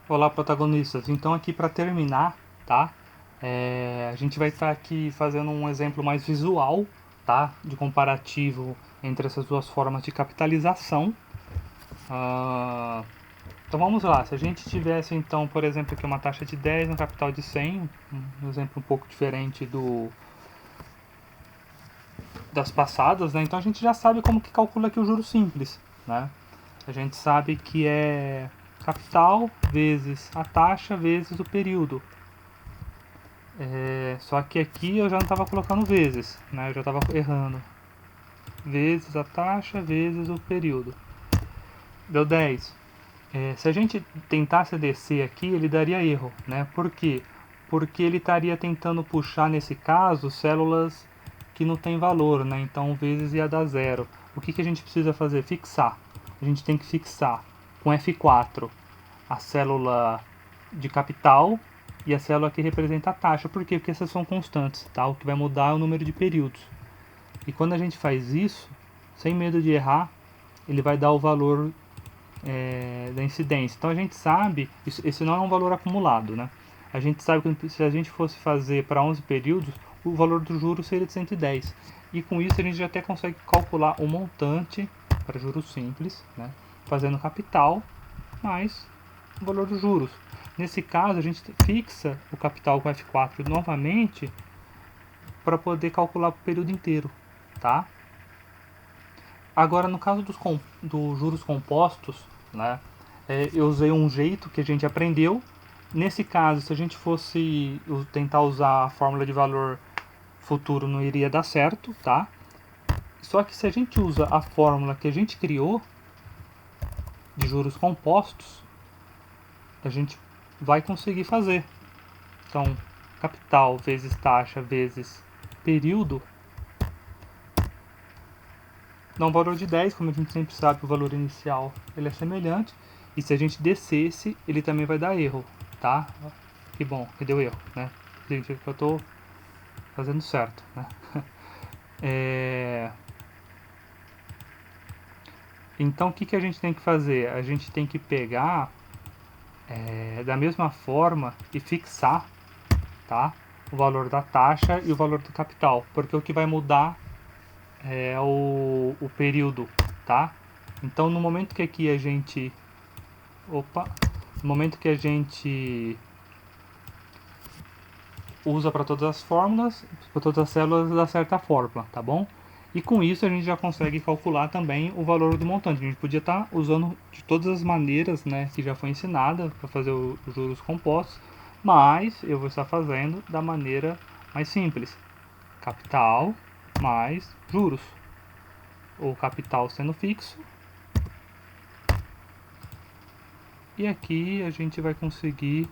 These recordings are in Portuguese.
Olá, protagonistas. Então, aqui para terminar, tá? A gente vai estar aqui fazendo um exemplo mais visual, tá? De comparativo entre essas duas formas de capitalização. Ah, então vamos lá. Se a gente tivesse, então, por exemplo, aqui uma taxa de 10 no capital de 100, um exemplo um pouco diferente das passadas, né? Então a gente já sabe como que calcula aqui o juro simples, né? A gente sabe que é capital vezes a taxa vezes o período. Só que aqui eu já não estava colocando vezes, né? Eu já estava errando. Vezes a taxa vezes o período. Deu 10. Se a gente tentasse descer aqui, ele daria erro, né? Por quê? Porque ele estaria tentando puxar, nesse caso, células que não tem valor, né? Então vezes ia dar zero. O que a gente precisa fazer? Fixar. A gente tem que fixar com F4 a célula de capital e a célula que representa a taxa. Por quê? Porque essas são constantes, tá? O que vai mudar é o número de períodos. E quando a gente faz isso, sem medo de errar, ele vai dar o valor da incidência. Então a gente sabe, esse não é um valor acumulado, né? A gente sabe que se a gente fosse fazer para 11 períodos, o valor do juro seria de 110. E com isso a gente já até consegue calcular o montante para juros simples, né? Fazendo capital mais o valor dos juros. Nesse caso, a gente fixa o capital com F4 novamente para poder calcular o período inteiro, tá? Agora, no caso dos juros compostos, né, eu usei um jeito que a gente aprendeu. Nesse caso, se a gente fosse tentar usar a fórmula de valor futuro, não iria dar certo, tá? Só que se a gente usa a fórmula que a gente criou de juros compostos, a gente vai conseguir fazer. Então, capital vezes taxa vezes período dá um valor de 10, como a gente sempre sabe, o valor inicial ele é semelhante. E se a gente descesse, ele também vai dar erro, tá? Que bom, que deu erro, né? Significa que eu estou fazendo certo, né? Então, o que a gente tem que fazer? A gente tem que pegar da mesma forma e fixar, tá? O valor da taxa e o valor do capital, porque o que vai mudar é o período, tá? Então, no momento que aqui a gente no momento que a gente usa para todas as fórmulas, para todas as células dá certa fórmula, tá bom? E com isso a gente já consegue calcular também o valor do montante. A gente podia estar usando de todas as maneiras, né, que já foi ensinada para fazer os juros compostos, mas eu vou estar fazendo da maneira mais simples. Capital mais juros. O capital sendo fixo. E aqui a gente vai conseguir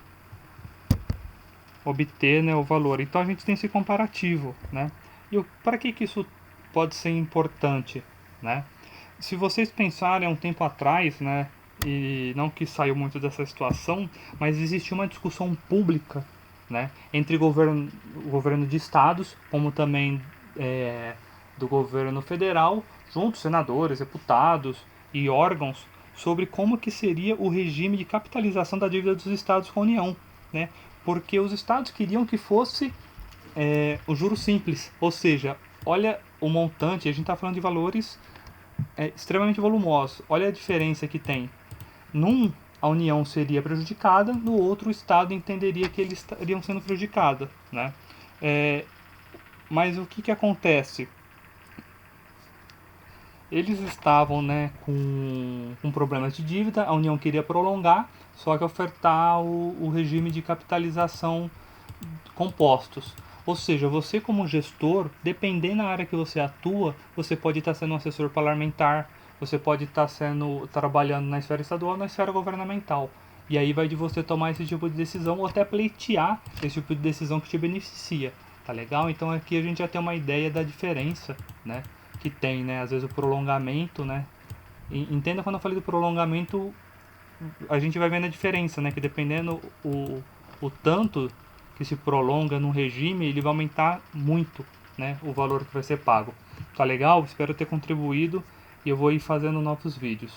obter, né, o valor. Então a gente tem esse comparativo, né? E para que isso pode ser importante, né? Se vocês pensarem um tempo atrás, né, e não que saiu muito dessa situação, mas existiu uma discussão pública, né, entre o governo de estados, como também do governo federal, juntos senadores, deputados e órgãos, sobre como que seria o regime de capitalização da dívida dos estados com a União, né? Porque os estados queriam que fosse o juro simples, ou seja, olha o montante, a gente está falando de valores extremamente volumosos. Olha a diferença que tem. Num, a União seria prejudicada, no outro, o Estado entenderia que eles estariam sendo prejudicados, né? Mas o que acontece? Eles estavam, né, com problemas de dívida, a União queria prolongar, só que ofertar o regime de capitalização compostos. Ou seja, você como gestor, dependendo da área que você atua, você pode estar sendo um assessor parlamentar, você pode estar trabalhando na esfera estadual ou na esfera governamental. E aí vai de você tomar esse tipo de decisão ou até pleitear esse tipo de decisão que te beneficia. Tá legal? Então aqui a gente já tem uma ideia da diferença, né? Que tem, né? Às vezes o prolongamento, né? Entenda quando eu falei do prolongamento, a gente vai vendo a diferença, né? Que dependendo o tanto que se prolonga num regime, ele vai aumentar muito, né? O valor que vai ser pago. Tá legal? Espero ter contribuído e eu vou ir fazendo novos vídeos.